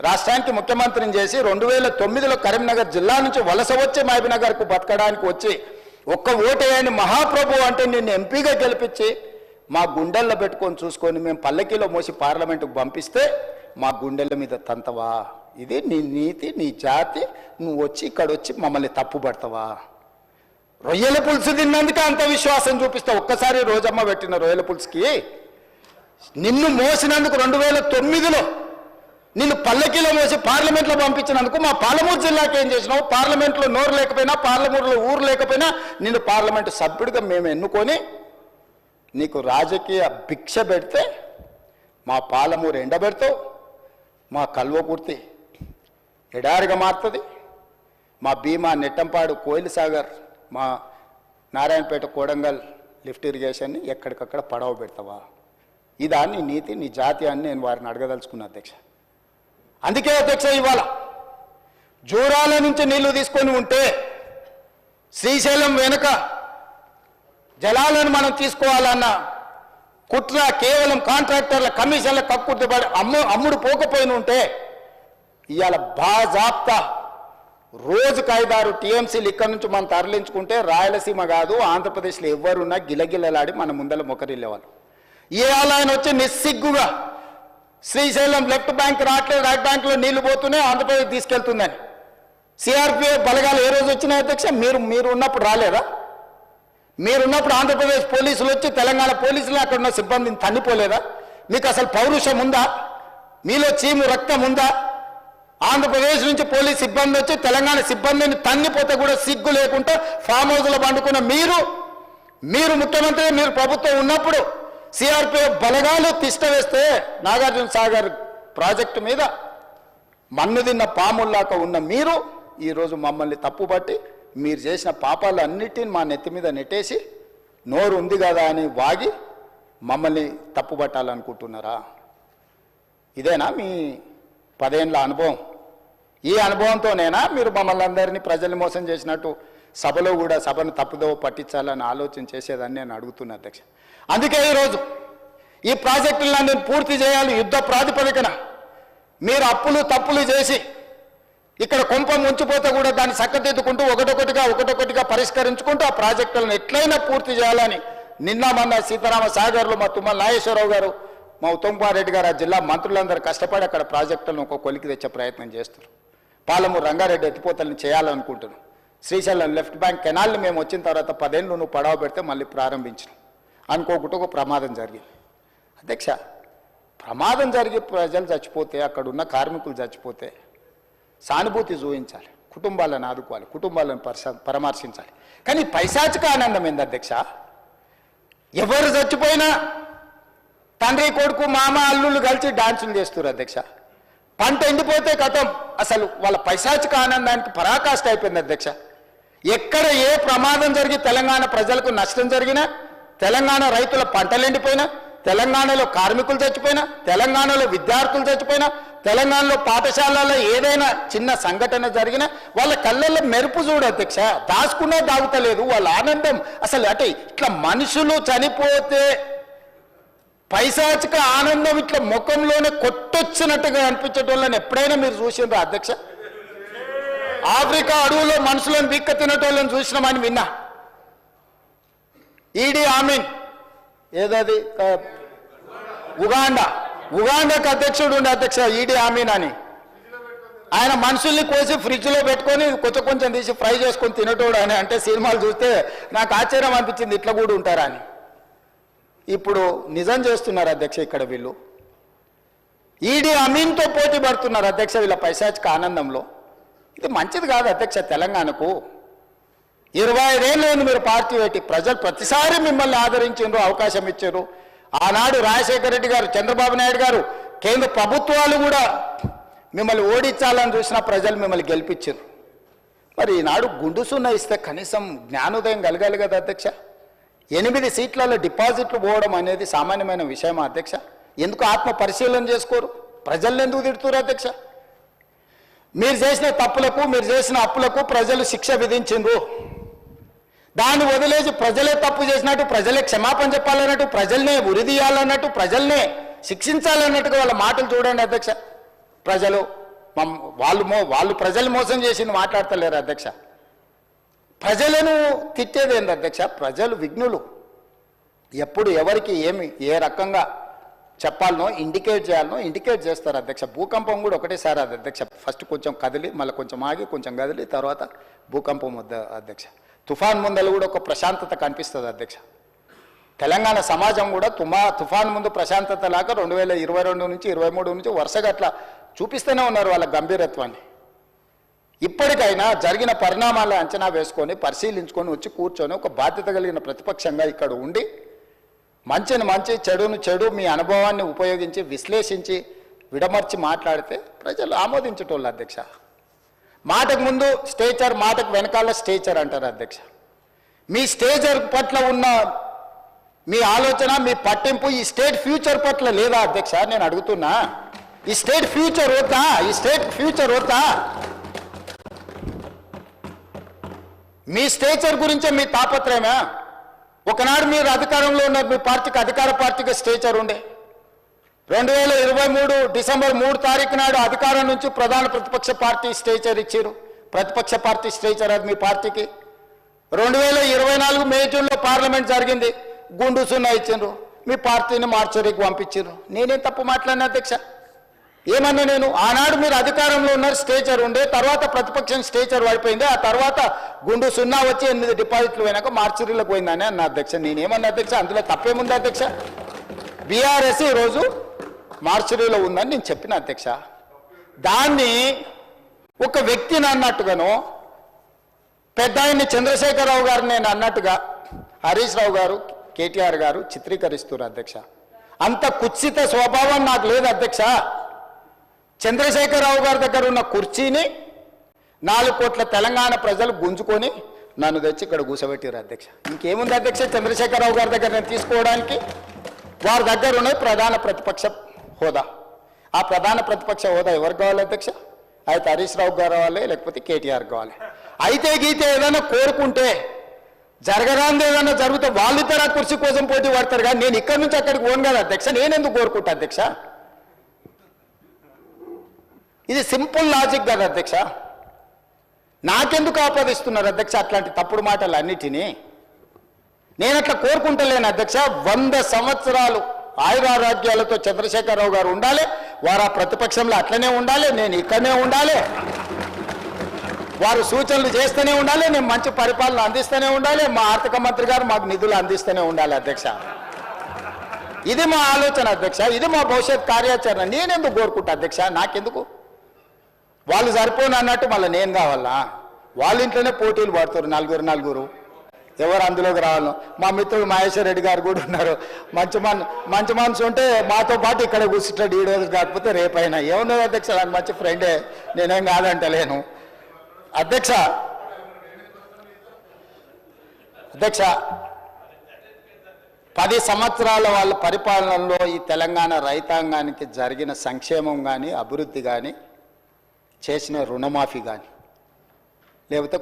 రాష్ట్రానికి ముఖ్యమంత్రిని చేసి 2009లో కరీంనగర్ జిల్లా నుంచి వలస వచ్చి మహబూబ్నగర్కు బతకడానికి వచ్చి ఒక్క ఓటేయని మహాప్రభు అంటే నిన్ను ఎంపీగా గెలిపించి మా గుండెల్లో పెట్టుకొని చూసుకొని మేము పల్లకీలో మోసి పార్లమెంటుకు పంపిస్తే మా గుండెల మీద తంతవా? ఇది నీ నీతి, నీ జాతి. నువ్వు వచ్చి ఇక్కడ వచ్చి మమ్మల్ని తప్పుపడతావా? రొయ్యల పులుసు తిన్నందుకే అంత విశ్వాసం చూపిస్తావు. ఒక్కసారి రోజమ్మ పెట్టిన రొయ్యల పులుసుకి నిన్ను మోసినందుకు 2009లో నిన్ను పల్లకీలో మోసి పార్లమెంట్లో పంపించినందుకు మా పాలమూరు జిల్లాకి ఏం చేసినావు? పార్లమెంట్లో నోరు లేకపోయినా, పార్లమూరులో ఊరు లేకపోయినా నిన్ను పార్లమెంటు సభ్యుడిగా మేము ఎన్నుకొని నీకు రాజకీయ భిక్ష పెడితే మా పాలమూరు ఎండబెడతావు, మా కల్వకుర్తి ఎడారిగా మారుతుంది, మా భీమా నెట్టంపాడు కోయిల్ సాగర్, మా నారాయణపేట కోడంగల్ లిఫ్ట్ ఇరిగేషన్ని ఎక్కడికక్కడ పడవ పెడతావా? ఇదా నీ నీతి, నీ జాతి అని నేను వారిని అడగదలుచుకున్నా అధ్యక్ష. అందుకే అధ్యక్ష ఇవాళ జూరాల నుంచి నీళ్లు తీసుకొని ఉంటే శ్రీశైలం వెనుక జలాలను మనం తీసుకోవాలన్న కుట్ర కేవలం కాంట్రాక్టర్ల కమిషన్ల కక్కుర్తిపడి అమ్ముడు పోకపోయిన ఉంటే ఇవాళ బాజాప్తా రోజుకు 5-6 టీఎంసీలు ఇక్కడ నుంచి మనం తరలించుకుంటే రాయలసీమ కాదు ఆంధ్రప్రదేశ్లో ఎవరున్నా గిలగిలలాడి మన ముందల మొకరిల్లేవాళ్ళు. ఇవాళ ఆయన వచ్చి నిస్సిగ్గుగా శ్రీశైలం లెఫ్ట్ బ్యాంక్ రావట్లేదు, రైట్ బ్యాంకులో నీళ్లు పోతూనే ఆంధ్రప్రదేశ్ తీసుకెళ్తుందని సిఆర్పిఎఫ్ బలగాలు ఏ రోజు వచ్చినాయి అధ్యక్ష? మీరు ఉన్నప్పుడు రాలేదా? మీరున్నప్పుడు ఆంధ్రప్రదేశ్ పోలీసులు వచ్చి తెలంగాణ పోలీసులు అక్కడ ఉన్న సిబ్బందిని తన్నిపోలేదా? మీకు అసలు పౌరుషం ఉందా? మీలో చీము రక్తం ఉందా? ఆంధ్రప్రదేశ్ నుంచి పోలీస్ సిబ్బంది వచ్చి తెలంగాణ సిబ్బందిని తన్నిపోతే కూడా సిగ్గు లేకుండా ఫామ్ హౌస్లో పండుకున్న మీరు ముఖ్యమంత్రి, మీరు ప్రభుత్వం ఉన్నప్పుడు సిఆర్పిఎఫ్ బలగాలు తిష్ట వేస్తే నాగార్జున సాగర్ ప్రాజెక్టు మీద మన్ను తిన్న పాముల్లాక ఉన్న మీరు ఈరోజు మమ్మల్ని తప్పుపట్టి మీరు చేసిన పాపాలు అన్నిటిని మా నెత్తి మీద నెట్టేసి నోరు ఉంది కదా అని వాగి మమ్మల్ని తప్పుపట్టాలనుకుంటున్నారా? ఇదేనా మీ 10 ఏళ్ల అనుభవం? ఈ అనుభవంతోనేనా మీరు మమ్మల్ని అందరినీ ప్రజల్ని మోసం చేసినట్టు సభలో కూడా సభను తప్పుదో పట్టించాలని ఆలోచన చేసేదని నేను అడుగుతున్నా అధ్యక్ష. అందుకే ఈరోజు ఈ ప్రాజెక్టులన్నీ పూర్తి చేయాలి యుద్ధ ప్రాతిపదికన. మీరు అప్పులు తప్పులు చేసి ఇక్కడ కొంప ముంచిపోతే కూడా దాన్ని చక్కదిద్దుకుంటూ ఒకటొకటిగా పరిష్కరించుకుంటూ ఆ ప్రాజెక్టులను ఎట్లయినా పూర్తి చేయాలని నిన్న మొన్న సీతారామ సాగర్లో మా తుమ్మల నాగేశ్వరరావు గారు, మా ఉత్తమ్కుమార్ రెడ్డి గారు, ఆ జిల్లా మంత్రులందరూ కష్టపడి అక్కడ ప్రాజెక్టులను ఒక కొలికి తెచ్చే ప్రయత్నం చేస్తారు. పాలమూరు రంగారెడ్డి ఎత్తిపోతల్ని చేయాలనుకుంటున్నాం. శ్రీశైలం లెఫ్ట్ బ్యాంక్ కెనాల్ని మేము వచ్చిన తర్వాత 10 ఏళ్ళు నువ్వు పడవ పెడితే మళ్ళీ ప్రారంభించినాం. అనుకోకుండా ఒక ప్రమాదం జరిగింది అధ్యక్ష. ప్రమాదం జరిగి ప్రజలు చచ్చిపోతే, అక్కడ ఉన్న కార్మికులు చచ్చిపోతే సానుభూతి చూపించాలి, కుటుంబాలను ఆదుకోవాలి, కుటుంబాలను పరామర్శించాలి. కానీ పైశాచిక ఆనందం ఏంది అధ్యక్ష? ఎవరు చచ్చిపోయినా తండ్రి కొడుకు మామ అల్లుళ్ళు కలిసి డాన్సులు చేస్తారు అధ్యక్ష. పంట ఎండిపోతే కథం, అసలు వాళ్ళ పైశాచిక ఆనందానికి పరాకాష్ట అయిపోయింది అధ్యక్ష. ఎక్కడ ఏ ప్రమాదం జరిగి తెలంగాణ ప్రజలకు నష్టం జరిగినా, తెలంగాణ రైతుల పంటలు ఎండిపోయినా, తెలంగాణలో కార్మికులు చచ్చిపోయినా, తెలంగాణలో విద్యార్థులు చచ్చిపోయినా, తెలంగాణలో పాఠశాలలో ఏదైనా చిన్న సంఘటన జరిగినా వాళ్ళ కళ్ళల్లో మెరుపు చూడు అధ్యక్ష. దాచుకున్నా దాగుతలేదు వాళ్ళ ఆనందం. అసలు అంటే ఇట్లా మనుషులు చనిపోతే పైశాచిక ఆనందం ఇట్లా ముఖంలోనే కొట్టొచ్చినట్టుగా అనిపించేటోళ్ళని ఎప్పుడైనా మీరు చూసిండ్రా అధ్యక్ష? ఆఫ్రికా అడవులో మనుషులను బిక్క తినటోళ్ళని చూసినామని విన్నా. ఈడీ ఆమీన్ ఏదది ఉగాండాకు అధ్యక్షుడు ఉండే అధ్యక్ష ఈడీ ఆమీన్ అని. ఆయన మనుషుల్ని కోసి ఫ్రిడ్జ్లో పెట్టుకొని కొంచెం తీసి ఫ్రై చేసుకొని తినటోడు అని అంటే సినిమాలు చూస్తే నాకు ఆశ్చర్యం అనిపించింది, ఇట్లా కూడా ఉంటారా అని. ఇప్పుడు నిజం చేస్తున్నారు అధ్యక్ష. ఇక్కడ వీళ్ళు ఈడీ అమీన్తో పోటీ పడుతున్నారు అధ్యక్ష వీళ్ళ పైశాచిక ఆనందంలో. ఇది మంచిది కాదు అధ్యక్ష. తెలంగాణకు 25 ఏళ్ళు మీరు పార్టీ పెట్టి ప్రజలు ప్రతిసారి మిమ్మల్ని ఆదరించారు, అవకాశం ఇచ్చారు. ఆనాడు రాజశేఖర రెడ్డి గారు, చంద్రబాబు నాయుడు గారు, కేంద్ర ప్రభుత్వాలు కూడా మిమ్మల్ని ఓడించాలని చూసిన ప్రజలు మిమ్మల్ని గెలిపించారు. మరి ఈనాడు గుండుసున్న ఇస్తే కనీసం జ్ఞానోదయం కలగాలి కదా అధ్యక్ష. 8 సీట్లలో డిపాజిట్లు పోవడం అనేది సామాన్యమైన విషయమా అధ్యక్ష? ఎందుకు ఆత్మ పరిశీలన చేసుకోరు? ప్రజల్ని ఎందుకు తిడుతున్నారు అధ్యక్ష? మీరు చేసిన తప్పులకు, మీరు చేసిన అప్పులకు ప్రజలు శిక్ష విధించిండ్రు. దాన్ని వదిలేసి ప్రజలే తప్పు చేసినట్టు, ప్రజలే క్షమాపణ చెప్పాలన్నట్టు, ప్రజల్నే ఉరిదీయాలన్నట్టు, ప్రజల్నే శిక్షించాలన్నట్టుగా వాళ్ళ మాటలు చూడండి అధ్యక్ష. ప్రజలు వాళ్ళు ప్రజలు మోసం చేసింది మాట్లాడతలేరు అధ్యక్ష. ప్రజలను తిట్టేది ఏంది అధ్యక్ష? ప్రజలు విఘ్నులు. ఎప్పుడు ఎవరికి ఏమి ఏ రకంగా చెప్పాలనో ఇండికేట్ చేయాలనో ఇండికేట్ చేస్తారు అధ్యక్ష. భూకంపం కూడా ఒకటేసారి అది అధ్యక్ష. ఫస్ట్ కొంచెం కదిలి మళ్ళీ కొంచెం ఆగి కొంచెం కదిలి తర్వాత భూకంపం వద్ద అధ్యక్ష. తుఫాన్ ముందలు కూడా ఒక ప్రశాంతత కనిపిస్తుంది అధ్యక్ష. తెలంగాణ సమాజం కూడా తుఫాన్ ముందు ప్రశాంతత లాగా 2022 నుంచి 23 నుంచి వరుసగా అట్లా చూపిస్తూనే ఉన్నారు వాళ్ళ గంభీరత్వాన్ని. ఇప్పటికైనా జరిగిన పరిణామాలు అంచనా వేసుకొని పరిశీలించుకొని వచ్చి కూర్చొని ఒక బాధ్యత కలిగిన ప్రతిపక్షంగా ఇక్కడ ఉండి మంచిని మంచి చెడును చెడు మీ అనుభవాన్ని ఉపయోగించి విశ్లేషించి విడమర్చి మాట్లాడితే ప్రజలు ఆమోదించేటోళ్ళు అధ్యక్ష. మాటకు ముందు స్టేచర్ మాటకు వెనకాల స్టేచర్ అంటారు అధ్యక్ష. మీ స్టేచర్ పట్ల ఉన్న మీ ఆలోచన మీ పట్టింపు ఈ స్టేట్ ఫ్యూచర్ పట్ల లేదా అధ్యక్ష? నేను అడుగుతున్నా, ఈ స్టేట్ ఫ్యూచర్ వద్దా? ఈ స్టేట్ ఫ్యూచర్ వద్దా? మీ స్టేచర్ గురించే మీ తాపత్రయమా? ఒకనాడు మీరు అధికారంలో ఉన్నారు, మీ పార్టీకి అధికార పార్టీకి స్టేచర్ ఉండే. 2023 డిసెంబర్ 3 తారీఖు నాడు అధికారం నుంచి ప్రధాన ప్రతిపక్ష పార్టీ స్టేచర్ ఇచ్చారు. ప్రతిపక్ష పార్టీ స్టేచర్ అది మీ పార్టీకి. 2024 మే జూన్లో పార్లమెంట్ జరిగింది, గుండు సున్నా ఇచ్చిండ్రు, మీ పార్టీని మార్చరికి పంపించారు. నేనేం తప్పు మాట్లాడిన అధ్యక్ష? ఏమన్నా నేను? ఆనాడు మీరు అధికారంలో ఉన్నారు, స్టేచర్ ఉండే, తర్వాత ప్రతిపక్షం స్టేచర్ పడిపోయింది, ఆ తర్వాత గుండు సున్నా వచ్చి 8 డిపాజిట్లు పోయినాక మార్చరీలకు పోయిందని అన్న అధ్యక్ష. నేనేమన్నా అధ్యక్ష? అందులో తప్పేముంది అధ్యక్ష? బీఆర్ఎస్ ఈరోజు మార్చరీలో ఉందని నేను చెప్పిన అధ్యక్ష. దాన్ని ఒక వ్యక్తిని అన్నట్టుగాను పెద్ద ఆయన్ని చంద్రశేఖరరావు గారు నేను అన్నట్టుగా హరీష్ రావు గారు కేటీఆర్ గారు చిత్రీకరిస్తున్నారు అధ్యక్ష. అంత కుత్సిత స్వభావం నాకు లేదు అధ్యక్ష. చంద్రశేఖరరావు గారి దగ్గర ఉన్న కుర్చీని 4 కోట్ల తెలంగాణ ప్రజలు గుంజుకొని నన్ను తెచ్చి ఇక్కడ కూర్చోబెట్టారు అధ్యక్ష. ఇంకేముంది అధ్యక్ష చంద్రశేఖరరావు గారి దగ్గర నేను తీసుకోవడానికి? వారి దగ్గర ఉన్నది ప్రధాన ప్రతిపక్ష హోదా. ఆ ప్రధాన ప్రతిపక్ష హోదా ఎవరికి కావాలి అధ్యక్ష? అయితే హరీష్ రావు గారు కావాలి, లేకపోతే కేటీఆర్ కావాలి. అయితే గీతే ఏదైనా కోరుకుంటే జరగరాంది ఏదైనా జరిగితే వాళ్ళిద్దరు ఆ కుర్చీ కోసం పోటీ పడతారు. కానీ నేను ఇక్కడి నుంచి అక్కడికి పోను కదా అధ్యక్ష. నేనెందుకు కోరుకుంటా అధ్యక్ష? ఇది సింపుల్ లాజిక్ కదా అధ్యక్ష. నాకెందుకు ఆపాదిస్తున్నారు అధ్యక్ష అట్లాంటి తప్పుడు మాటలు అన్నిటినీ? నేను అట్లా కోరుకుంటలేను అధ్యక్ష. 100 సంవత్సరాలు ఆయురారోగ్యాలతో చంద్రశేఖరరావు గారు ఉండాలి, వారు ఆ ప్రతిపక్షంలో అట్లనే ఉండాలి, నేను ఇక్కడనే ఉండాలి, వారు సూచనలు చేస్తూనే ఉండాలి, నేను మంచి పరిపాలన అందిస్తూనే ఉండాలి, మా ఆర్థిక మంత్రి గారు మాకు నిధులు అందిస్తూనే ఉండాలి అధ్యక్ష. ఇది మా ఆలోచన అధ్యక్ష, ఇది మా భవిష్యత్ కార్యాచరణ. నేనెందుకు కోరుకుంటా అధ్యక్ష? నాకెందుకు? వాళ్ళు సరిపోను అన్నట్టు మళ్ళీ నేను కావాలా? వాళ్ళ ఇంట్లోనే పోటీలు పడుతారు నలుగురు, ఎవరు అందులోకి రావాలను. మా మిత్రుడు మహేశ్వర్ రెడ్డి గారు కూడా ఉన్నారు. మంచి మనసు ఉంటే మాతో పాటు ఇక్కడ కూర్చుంటాడు, ఈ రోజు కాకపోతే రేపైనా. ఏమున్నది అధ్యక్ష? నాకు మంచి ఫ్రెండే, నేనేం కాదంటలేను అధ్యక్ష. 10 సంవత్సరాల వాళ్ళ పరిపాలనలో ఈ తెలంగాణ రైతాంగానికి జరిగిన సంక్షేమం కానీ అభివృద్ధి కానీ చేసిన రుణమాఫీ కానీ లేకపోతే